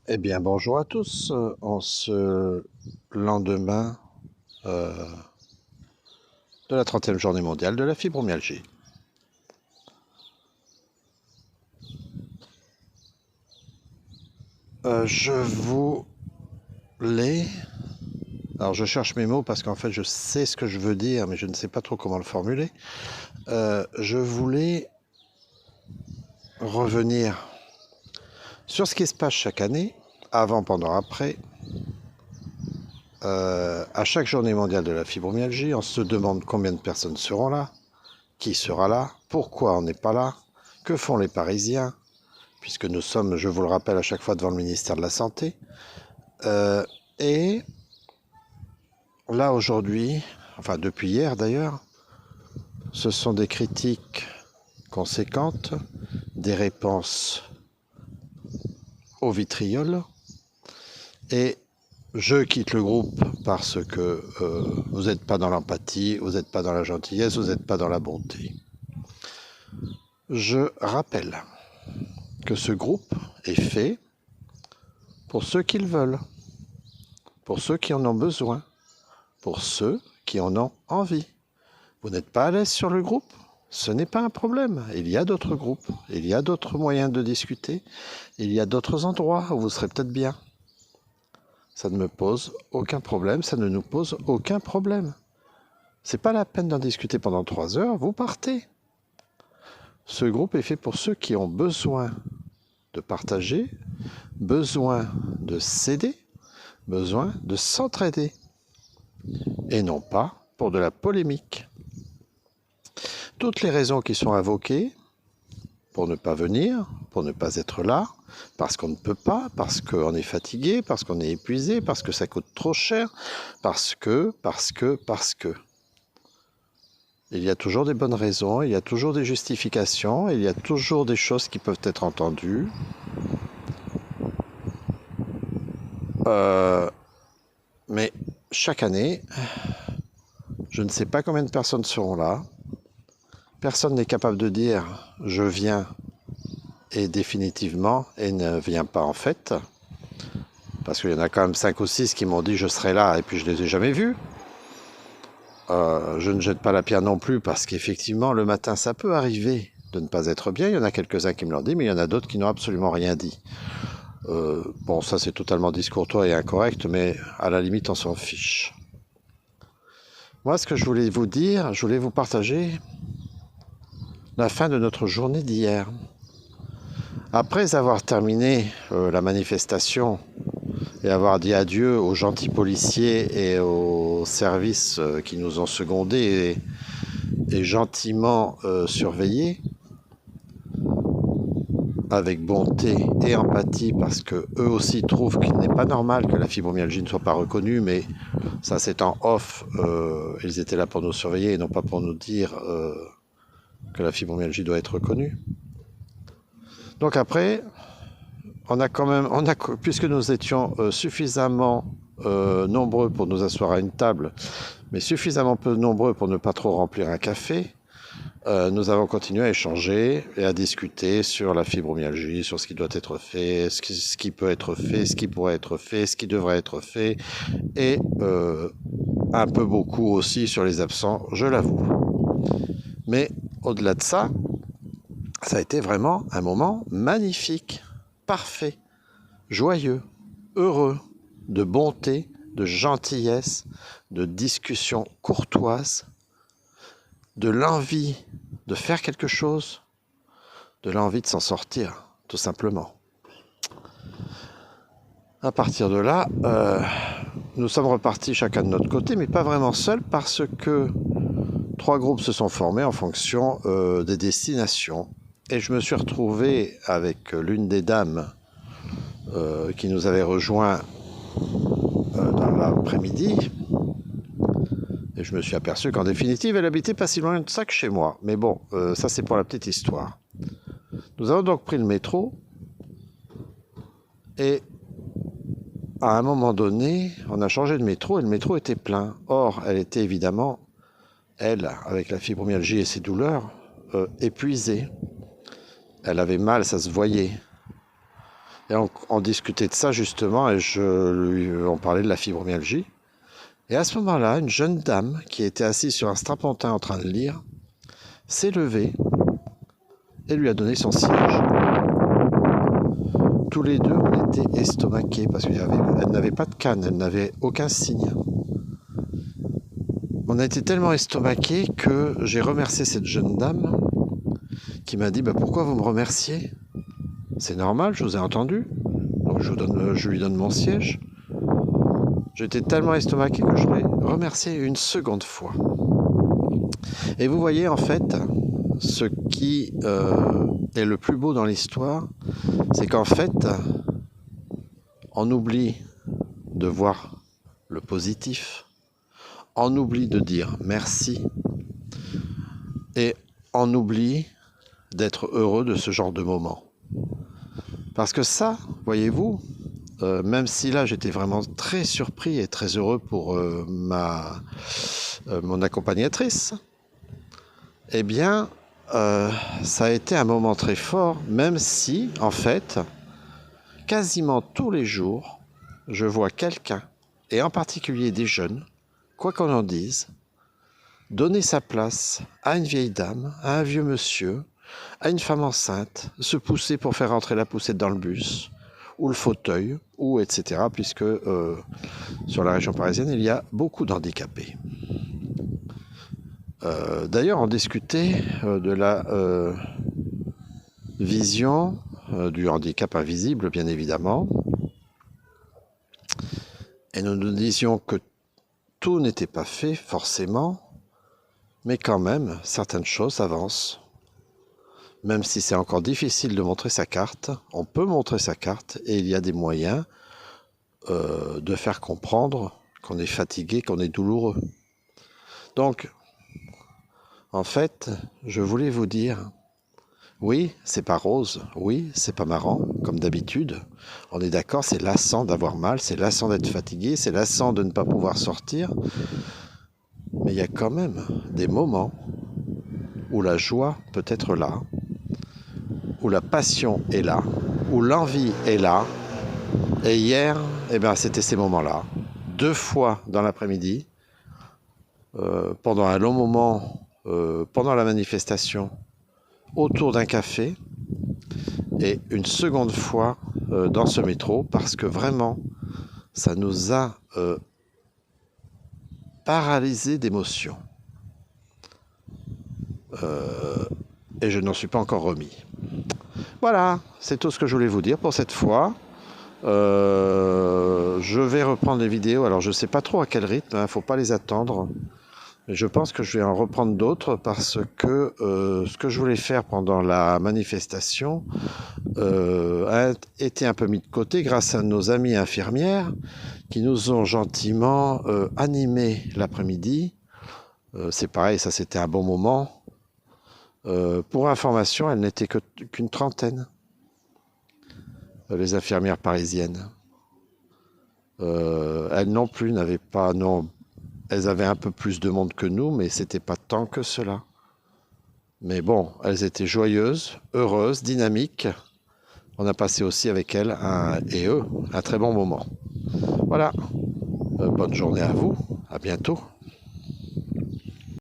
Eh bien, bonjour à tous. En ce lendemain euh, de la 30e journée mondiale de la fibromyalgie. Je voulais... Alors, je cherche mes mots parce qu'en fait, je sais ce que je veux dire, mais je ne sais pas trop comment le formuler. Je voulais revenir sur ce qui se passe chaque année, avant, pendant, après. À chaque journée mondiale de la fibromyalgie, on se demande combien de personnes seront là, qui sera là, pourquoi on n'est pas là, que font les Parisiens, puisque nous sommes, je vous le rappelle, à chaque fois devant le ministère de la Santé. Et là, aujourd'hui, enfin depuis hier d'ailleurs, ce sont des critiques conséquentes, des réponses au vitriol. Et je quitte le groupe parce que vous n'êtes pas dans l'empathie, vous n'êtes pas dans la gentillesse, vous n'êtes pas dans la bonté. Je rappelle que ce groupe est fait pour ceux qui le veulent, pour ceux qui en ont besoin, pour ceux qui en ont envie. Vous n'êtes pas à l'aise sur le groupe? Ce n'est pas un problème. Il y a d'autres groupes, il y a d'autres moyens de discuter, il y a d'autres endroits où vous serez peut-être bien. Ça ne me pose aucun problème, ça ne nous pose aucun problème. C'est pas la peine d'en discuter pendant 3 heures, vous partez. Ce groupe est fait pour ceux qui ont besoin de partager, besoin de s'aider, besoin de s'entraider, et non pas pour de la polémique. Toutes les raisons qui sont invoquées pour ne pas venir, pour ne pas être là, parce qu'on ne peut pas, parce qu'on est fatigué, parce qu'on est épuisé, parce que ça coûte trop cher, parce que. Il y a toujours des bonnes raisons, il y a toujours des justifications, il y a toujours des choses qui peuvent être entendues. Mais chaque année, je ne sais pas combien de personnes seront là. Personne n'est capable de dire je viens et définitivement et ne vient pas en fait. Parce qu'il y en a quand même 5 ou 6 qui m'ont dit je serai là et puis je ne les ai jamais vus. Je ne jette pas la pierre non plus parce qu'effectivement le matin ça peut arriver de ne pas être bien. Il y en a quelques-uns qui me l'ont dit, mais il y en a d'autres qui n'ont absolument rien dit. Bon, ça c'est totalement discourtois et incorrect, mais à la limite on s'en fiche. Moi, ce que je voulais vous dire, je voulais vous partager la fin de notre journée d'hier. Après avoir terminé la manifestation et avoir dit adieu aux gentils policiers et aux services qui nous ont secondés et gentiment surveillés, avec bonté et empathie, parce que eux aussi trouvent qu'il n'est pas normal que la fibromyalgie ne soit pas reconnue, mais ça c'est en off, ils étaient là pour nous surveiller et non pas pour nous dire que la fibromyalgie doit être reconnue. Donc après, puisque nous étions suffisamment nombreux pour nous asseoir à une table, mais suffisamment peu nombreux pour ne pas trop remplir un café, nous avons continué à échanger et à discuter sur la fibromyalgie, sur ce qui doit être fait, ce qui peut être fait, ce qui pourrait être fait, ce qui devrait être fait, et un peu beaucoup aussi sur les absents, je l'avoue. Mais au-delà de ça, ça a été vraiment un moment magnifique, parfait, joyeux, heureux, de bonté, de gentillesse, de discussion courtoise, de l'envie de faire quelque chose, de l'envie de s'en sortir, tout simplement. À partir de là, nous sommes repartis chacun de notre côté, mais pas vraiment seuls, parce que 3 groupes se sont formés en fonction des destinations. Et je me suis retrouvé avec l'une des dames qui nous avait rejoints dans l'après-midi. Et je me suis aperçu qu'en définitive, elle habitait pas si loin de ça que chez moi. Mais bon, ça c'est pour la petite histoire. Nous avons donc pris le métro. Et à un moment donné, on a changé de métro et le métro était plein. Or, elle était évidemment, elle, avec la fibromyalgie et ses douleurs, épuisée. Elle avait mal, ça se voyait. Et on discutait de ça justement, et on parlait de la fibromyalgie. Et à ce moment-là, une jeune dame qui était assise sur un strapontin en train de lire s'est levée et lui a donné son siège. Tous les deux, on était estomaqués parce qu'elle n'avait pas de canne, elle n'avait aucun signe. On a été tellement estomaqués que j'ai remercié cette jeune dame qui m'a dit pourquoi vous me remerciez? C'est normal, je vous ai entendu. Donc je lui donne mon siège. J'étais tellement estomaqué que je l'ai remercié une seconde fois. Et vous voyez en fait, ce qui est le plus beau dans l'histoire, c'est qu'en fait, on oublie de voir le positif, on oublie de dire merci, et on oublie d'être heureux de ce genre de moment. Parce que ça, voyez-vous, même si là j'étais vraiment très surpris et très heureux pour mon accompagnatrice, eh bien, ça a été un moment très fort, même si, en fait, quasiment tous les jours, je vois quelqu'un, et en particulier des jeunes, quoi qu'on en dise, donner sa place à une vieille dame, à un vieux monsieur, à une femme enceinte, se pousser pour faire rentrer la poussette dans le bus, ou le fauteuil, ou etc., puisque sur la région parisienne, il y a beaucoup d'handicapés. D'ailleurs, on discutait de la vision du handicap invisible, bien évidemment, et nous disions que tout n'était pas fait, forcément, mais quand même, certaines choses avancent. Même si c'est encore difficile de montrer sa carte, on peut montrer sa carte et il y a des moyens de faire comprendre qu'on est fatigué, qu'on est douloureux. Donc, en fait, je voulais vous dire, oui, c'est pas rose, oui, c'est pas marrant, comme d'habitude. On est d'accord, c'est lassant d'avoir mal, c'est lassant d'être fatigué, c'est lassant de ne pas pouvoir sortir. Mais il y a quand même des moments où la joie peut être là, où la passion est là, où l'envie est là. Et hier, c'était ces moments-là. 2 fois dans l'après-midi, pendant un long moment, pendant la manifestation, autour d'un café, et une seconde fois dans ce métro, parce que vraiment, ça nous a paralysés d'émotion. Et je n'en suis pas encore remis. Voilà, c'est tout ce que je voulais vous dire pour cette fois. Je vais reprendre les vidéos, alors je ne sais pas trop à quel rythme, il ne faut pas les attendre. Mais je pense que je vais en reprendre d'autres parce que ce que je voulais faire pendant la manifestation a été un peu mis de côté grâce à nos amies infirmières qui nous ont gentiment animés l'après-midi. C'est pareil, ça c'était un bon moment. Pour information, elles n'étaient qu'une trentaine, les infirmières parisiennes. Elles non plus n'avaient pas... Non, elles avaient un peu plus de monde que nous, mais c'était pas tant que cela. Mais bon, elles étaient joyeuses, heureuses, dynamiques. On a passé aussi avec elles et eux un très bon moment. Voilà. Bonne journée à vous. À bientôt.